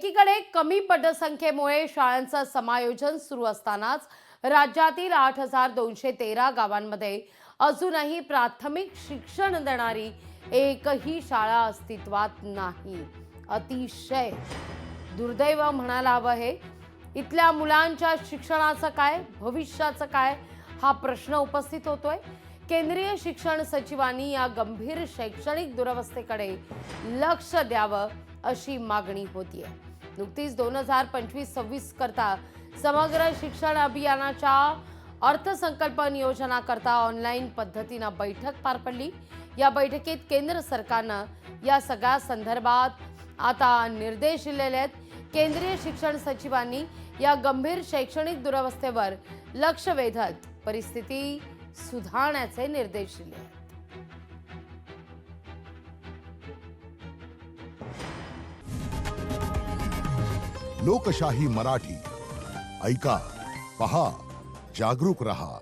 एकीकडे कमी पटसंख्येमुळे शाळांचं समायोजन सुरू असतानाच राज्यातील 8,213 गावांमध्ये अजूनही प्राथमिक शिक्षण देणारी एकही शाळा अस्तित्वात नाही। अतिशय दुर्दैव म्हणायला हवं हे। इथल्या मुलांच्या शिक्षणाचं काय, भविष्याचं काय, हा प्रश्न उपस्थित होतोय। केंद्रीय शिक्षण सचिवांनी या गंभीर शैक्षणिक दुरवस्थेकडे लक्ष द्यावं अशी मागणी होतीये। नुकतीच 2025-26 करता समग्र शिक्षण अभियानाच्या अर्थसंकल्प नियोजनाकरता ऑनलाईन पद्धतीनं बैठक पार पडली। या बैठकीत केंद्र सरकारनं या सगळ्या संदर्भात आता निर्देश दिलेले आहेत। केंद्रीय शिक्षण सचिवांनी या गंभीर शैक्षणिक दुरवस्थेवर लक्ष वेधत परिस्थिती सुधारण्याचे निर्देश दिले आहेत। लोकशाही मराठी ऐका, पहा, जागरूक रहा।